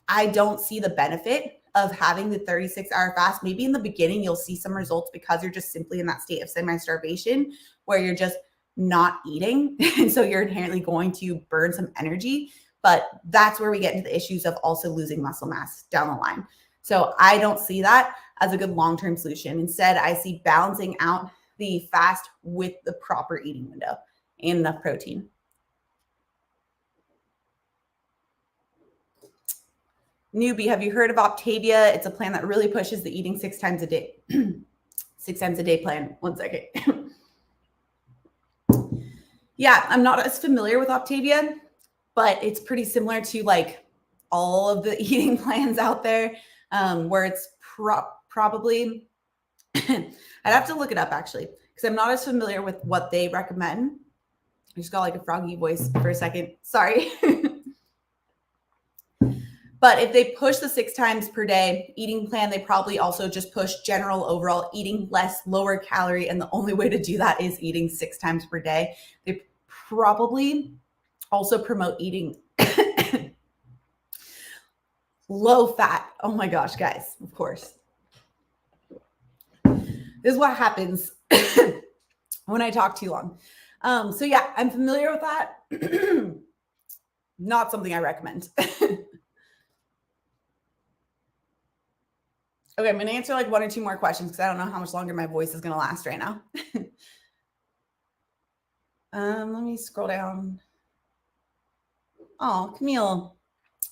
I don't see the benefit of having the 36-hour fast. Maybe in the beginning, you'll see some results because you're just simply in that state of semi-starvation where you're just not eating. And so you're inherently going to burn some energy, but that's where we get into the issues of also losing muscle mass down the line. So I don't see that as a good long-term solution. Instead, I see balancing out the fast with the proper eating window and enough protein. Newbie, have you heard of Optavia? It's a plan that really pushes the eating 6 times a day. 6 times a day plan. 1 second. Yeah, I'm not as familiar with Optavia, but it's pretty similar to like all of the eating plans out there, where it's probably, I'd have to look it up actually, because I'm not as familiar with what they recommend. I just got like a froggy voice for a second. Sorry. But if they push the 6 times per day eating plan, they probably also just push general overall eating less, lower calorie. And the only way to do that is eating 6 times per day. They probably also promote eating low fat. Oh my gosh, guys, of course. This is what happens when I talk too long. So yeah, I'm familiar with that. Not something I recommend. Okay, I'm going to answer like 1 or 2 more questions because I don't know how much longer my voice is going to last right now. Let me scroll down. Oh, Camille.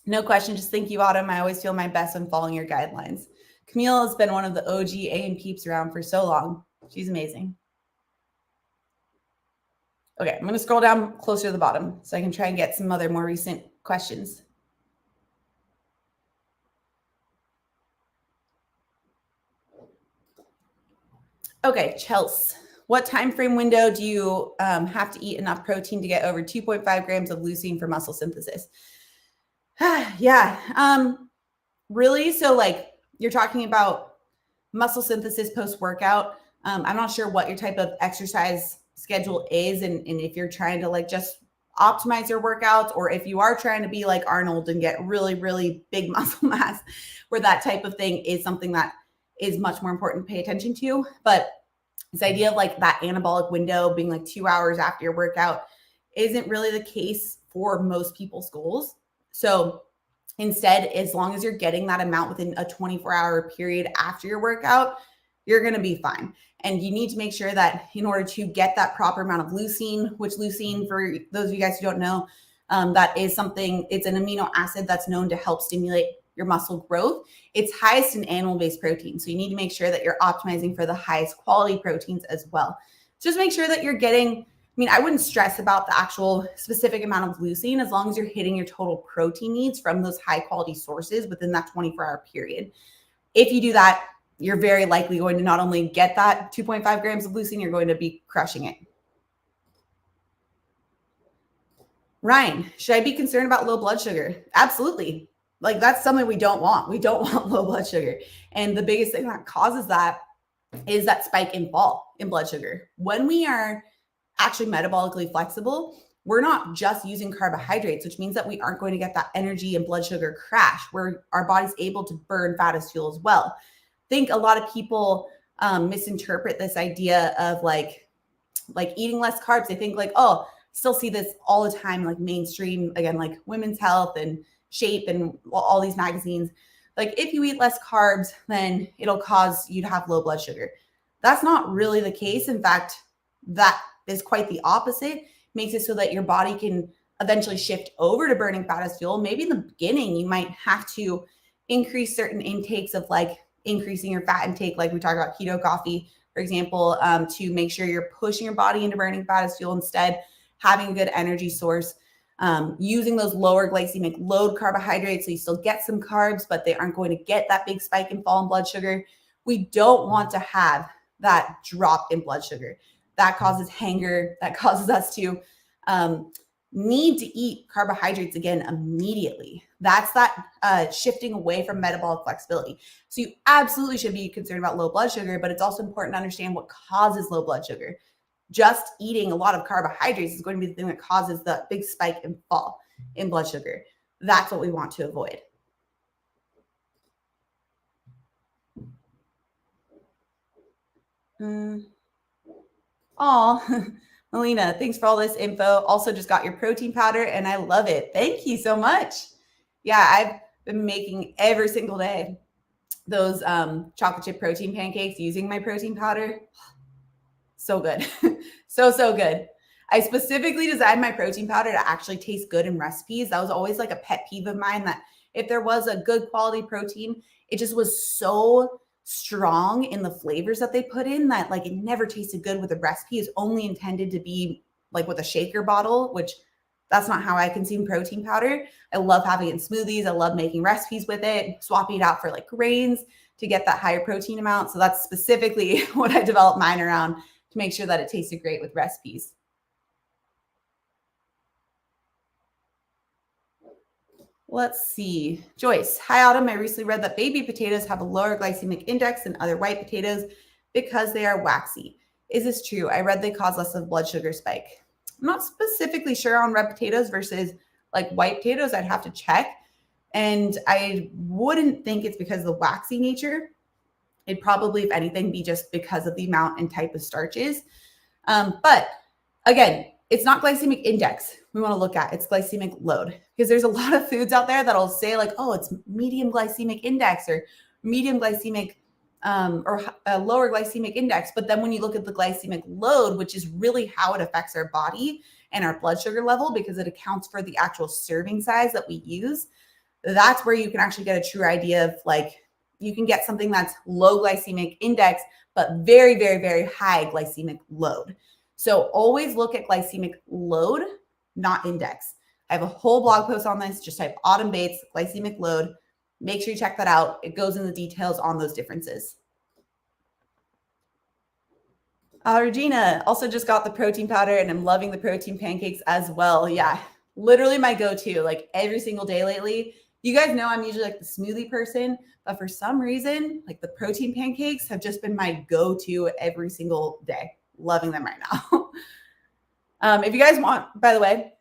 No question. Just thank you, Autumn. I always feel my best when following your guidelines. Camille has been one of the OG A&P peeps around for so long. She's amazing. Okay, I'm going to scroll down closer to the bottom so I can try and get some other more recent questions. Okay, Chelsea. What time frame window do you have to eat enough protein to get over 2.5 grams of leucine for muscle synthesis? Yeah, really? So like you're talking about muscle synthesis post-workout. I'm not sure what your type of exercise schedule is and if you're trying to like just optimize your workouts or if you are trying to be like Arnold and get really, really big muscle mass where that type of thing is something that is much more important to pay attention to. But this idea of like that anabolic window being like 2 hours after your workout isn't really the case for most people's goals. So instead, as long as you're getting that amount within a 24-hour period after your workout, you're going to be fine. And you need to make sure that in order to get that proper amount of leucine, which leucine, for those of you guys who don't know, that is something, it's an amino acid that's known to help stimulate your muscle growth. It's highest in animal-based protein. So you need to make sure that you're optimizing for the highest quality proteins as well. Just make sure that you're getting, I wouldn't stress about the actual specific amount of leucine as long as you're hitting your total protein needs from those high quality sources within that 24-hour period. If you do that, you're very likely going to not only get that 2.5 grams of leucine, you're going to be crushing it. Ryan, should I be concerned about low blood sugar? Absolutely. Like that's something we don't want. We don't want low blood sugar. And the biggest thing that causes that is that spike and fall in blood sugar. When we are actually metabolically flexible, we're not just using carbohydrates, which means that we aren't going to get that energy and blood sugar crash where our body's able to burn fat as fuel as well. I think a lot of people misinterpret this idea of like eating less carbs. They think like, oh, still see this all the time, like mainstream, again, like Women's Health and Shape and all these magazines. Like if you eat less carbs, then it'll cause you to have low blood sugar. That's not really the case. In fact, that is quite the opposite. Makes it so that your body can eventually shift over to burning fat as fuel. Maybe in the beginning, you might have to increase certain intakes of like increasing your fat intake, like we talked about keto coffee, for example, to make sure you're pushing your body into burning fat as fuel instead, having a good energy source, using those lower glycemic load carbohydrates so you still get some carbs, but they aren't going to get that big spike and fall in blood sugar. We don't want to have that drop in blood sugar. That causes hunger. That causes us to need to eat carbohydrates again immediately. That's that shifting away from metabolic flexibility. So you absolutely should be concerned about low blood sugar, but it's also important to understand what causes low blood sugar. Just eating a lot of carbohydrates is going to be the thing that causes the big spike and fall in blood sugar. That's what we want to avoid. Oh, Melina, thanks for all this info. Also just got your protein powder and I love it. Thank you so much. Yeah, I've been making every single day those chocolate chip protein pancakes using my protein powder. So good. So good. I specifically designed my protein powder to actually taste good in recipes. That was always like a pet peeve of mine, that if there was a good quality protein, it just was so strong in the flavors that they put in that like it never tasted good with a recipe. It's only intended to be like with a shaker bottle, which That's not how I consume protein powder. I love having it in smoothies. I love making recipes with it, swapping it out for like grains to get that higher protein amount. So that's specifically what I developed mine around to make sure that it tasted great with recipes. Let's see. Joyce, hi Autumn. I recently read that baby potatoes have a lower glycemic index than other white potatoes because they are waxy. Is this true? I read they cause less of a blood sugar spike. I'm not specifically sure on red potatoes versus like white potatoes. I'd have to check. And I wouldn't think it's because of the waxy nature. It'd probably, if anything, be just because of the amount and type of starches. But again, it's not glycemic index we want to look at, it's glycemic load, because there's a lot of foods out there that'll say like, oh, it's medium glycemic index or medium glycemic or a lower glycemic index. But then when you look at the glycemic load, which is really how it affects our body and our blood sugar level, because it accounts for the actual serving size that we use, that's where you can actually get a true idea of like, you can get something that's low glycemic index, but very, very, very high glycemic load. So always look at glycemic load, not index. I have a whole blog post on this. Just type Autumn Bates, glycemic load. Make sure you check that out. It goes in the details on those differences. Regina also just got the protein powder and I'm loving the protein pancakes as well. Yeah, literally my go-to like every single day lately. You guys know I'm usually like the smoothie person, but for some reason, like the protein pancakes have just been my go-to every single day. Loving them right now. If you guys want, by the way,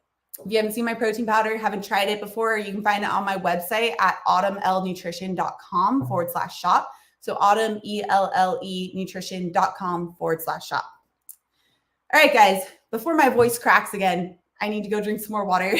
if you haven't seen my protein powder, haven't tried it before, you can find it on my website at autumnlnutrition.com/shop. So autumn, ELLE nutrition.com/shop. All right, guys, before my voice cracks again, I need to go drink some more water.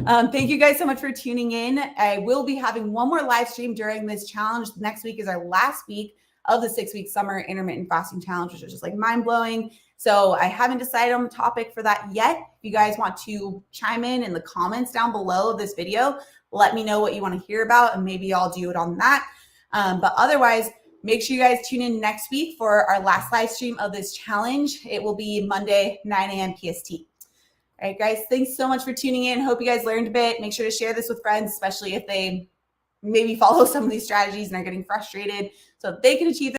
Thank you guys so much for tuning in. I will be having one more live stream during this challenge. Next week is our last week of the 6-week summer intermittent fasting challenge, which is just like mind blowing. So I haven't decided on the topic for that yet. If you guys want to chime in the comments down below of this video, let me know what you want to hear about and maybe I'll do it on that. But otherwise, make sure you guys tune in next week for our last live stream of this challenge. It will be Monday, 9 a.m. PST. All right, guys, thanks so much for tuning in. Hope you guys learned a bit. Make sure to share this with friends, especially if they maybe follow some of these strategies and are getting frustrated so they can achieve